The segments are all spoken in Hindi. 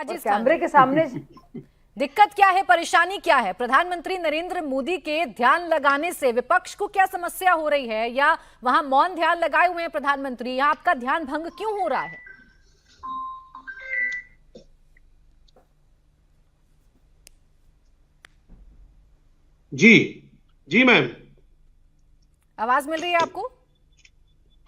अजीज कैमरे के सामने दिक्कत क्या है, परेशानी क्या है? प्रधानमंत्री नरेंद्र मोदी के ध्यान लगाने से विपक्ष को क्या समस्या हो रही है, या वहां मौन ध्यान लगाए हुए हैं प्रधानमंत्री, या आपका ध्यान भंग क्यों हो रहा है? जी जी मैम। आवाज मिल रही है आपको?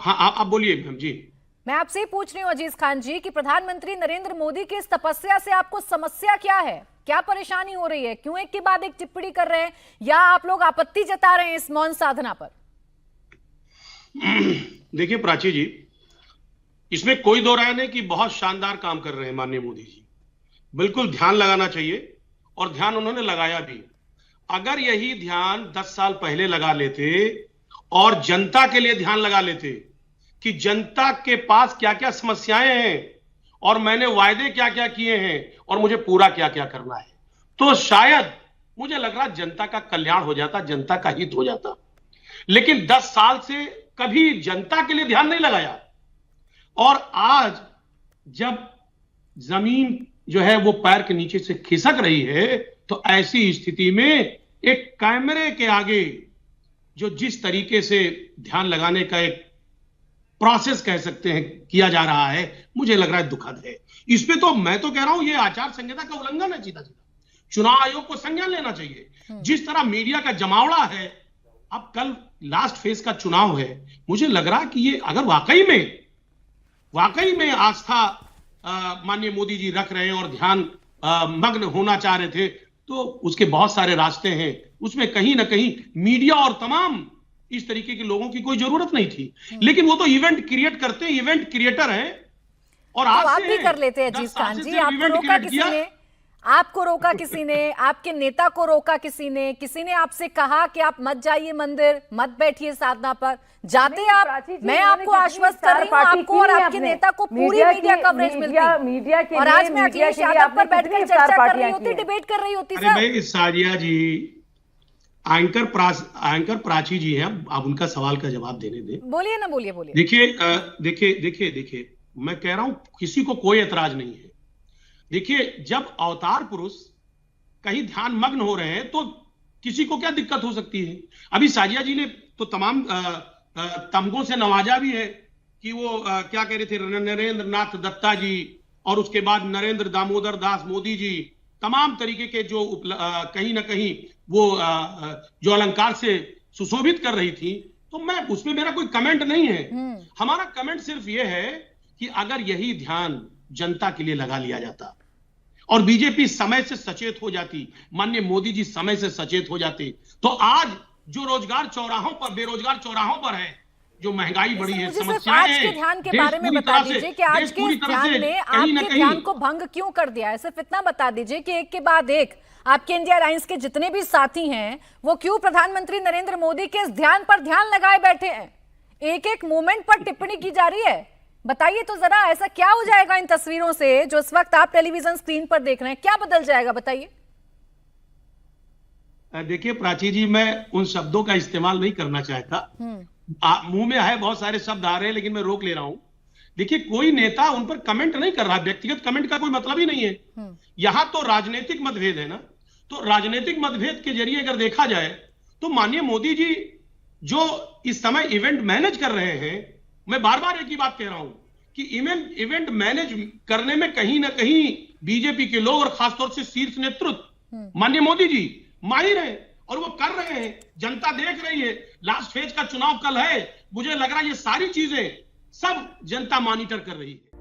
हाँ आप बोलिए मैम। जी मैं आपसे ही पूछ रही हूँ अजीज खान जी कि प्रधानमंत्री नरेंद्र मोदी की इस तपस्या से आपको समस्या क्या है, क्या परेशानी हो रही है? क्यों एक के बाद एक टिप्पणी कर रहे हैं, या आप लोग आपत्ति जता रहे हैं इस मौन साधना पर? देखिए प्राची जी, इसमें कोई दो राय नहीं कि बहुत शानदार काम कर रहे हैं माननीय मोदी जी। बिल्कुल ध्यान लगाना चाहिए और ध्यान उन्होंने लगाया भी। अगर यही ध्यान 10 साल पहले लगा लेते और जनता के लिए ध्यान लगा लेते कि जनता के पास क्या क्या समस्याएं हैं और मैंने वायदे क्या क्या किए हैं और मुझे पूरा क्या क्या करना है, तो शायद मुझे लग रहा जनता का कल्याण हो जाता, जनता का हित हो जाता। लेकिन 10 साल से कभी जनता के लिए ध्यान नहीं लगाया, और आज जब जमीन जो है वो पैर के नीचे से खिसक रही है, तो ऐसी स्थिति में एक कैमरे के आगे जो जिस तरीके से ध्यान लगाने का एक प्रोसेस कह सकते हैं किया जा रहा है, मुझे लग रहा है दुखद है। इस पे तो मैं तो कह रहा हूं ये आचार संहिता का उल्लंघन है। सीधा सीधा चुनाव आयोग को संज्ञान लेना चाहिए। जिस तरह मीडिया का जमावड़ा है, अब कल लास्ट फेज का चुनाव है, मुझे लग रहा है कि ये अगर वाकई में आस्था माननीय मोदी जी रख रहे हैं और ध्यान मग्न होना चाह रहे थे, तो उसके बहुत सारे रास्ते हैं। उसमें कहीं ना कहीं मीडिया और तमाम इस तरीके के लोगों की कोई जरूरत नहीं थी। लेकिन वो तो इवेंट क्रिएट करते हैं, इवेंट क्रिएटर हैं। और तो आज आप भी कर लेते हैं अजीज खान जी। आपको रोका किसी ने? आपको रोका किसी ने? आपके नेता को रोका किसी ने? किसी ने आपसे कहा कि आप मत जाइए मंदिर, मत बैठिए साधना पर? जाते आप, मैं आपको आश्वस्त कर रही हूँ, आपको और आपके नेता को पूरी मीडिया कवरेज मिलती, और आज मैं अखिलेश यादव पर बैठकर चर्चा कर रही होती, डिबेट कर रही होती। सर साजिया जी, एंकर प्राची जी हैं, आप उनका सवाल का जवाब देने दें। बोलिए ना, बोलिए बोलिए। देखिए मैं कह रहा हूं किसी को कोई एतराज नहीं है। देखिए जब अवतार पुरुष कहीं ध्यान मग्न हो रहे हैं तो किसी को क्या दिक्कत हो सकती है? अभी साजिया जी ने तो तमाम तमगों से नवाजा भी है कि वो क्या कह रहे थे, नरेंद्र नाथ दत्ता जी, और उसके बाद नरेंद्र दामोदर दास मोदी जी, तमाम तरीके के जो कहीं ना कहीं वो जो अलंकार से सुशोभित कर रही थी। तो मैं उसमें मेरा कोई कमेंट नहीं है। हमारा कमेंट सिर्फ ये है कि अगर यही ध्यान जनता के लिए लगा लिया जाता और बीजेपी समय से सचेत हो जाती, माननीय मोदी जी समय से सचेत हो जाते, तो आज जो रोजगार चौराहों पर, बेरोजगार चौराहों पर है, जो महंगाई बढ़ी है, समस्याएं आज के ध्यान के बारे में बता दीजिए कि आज के ध्यान ने आपके ध्यान को भंग क्यों कर दिया है? सिर्फ इतना बता दीजिए कि एक के बाद एक आपके इंडिया अलायंस के जितने भी साथी हैं वो क्यों प्रधानमंत्री नरेंद्र मोदी के इस ध्यान पर ध्यान लगाए बैठे हैं? एक एक मोमेंट पर टिप्पणी की जा रही है। बताइए तो जरा, ऐसा क्या हो जाएगा इन तस्वीरों से जो इस वक्त आप टेलीविजन स्क्रीन पर देख रहे हैं? क्या बदल जाएगा बताइए। देखिए प्राची जी, मैं उन शब्दों का इस्तेमाल नहीं करना चाहता। मुंह में है, बहुत सारे शब्द आ रहे हैं, लेकिन मैं रोक ले रहा हूं। देखिए कोई नेता उन पर कमेंट नहीं कर रहा, व्यक्तिगत कमेंट का कोई मतलब ही नहीं है। यहां तो राजनीतिक मतभेद है ना, तो राजनीतिक मतभेद के जरिए अगर देखा जाए तो माननीय मोदी जी जो इस समय इवेंट मैनेज कर रहे हैं, मैं बार बार एक ही बात कह रहा हूं कि इवेंट मैनेज करने में कहीं ना कहीं बीजेपी के लोग और खासतौर से शीर्ष नेतृत्व माननीय मोदी जी माहिर है, और वो कर रहे हैं। जनता देख रही है। लास्ट फेज का चुनाव कल है, मुझे लग रहा है ये सारी चीजें सब जनता मॉनिटर कर रही है।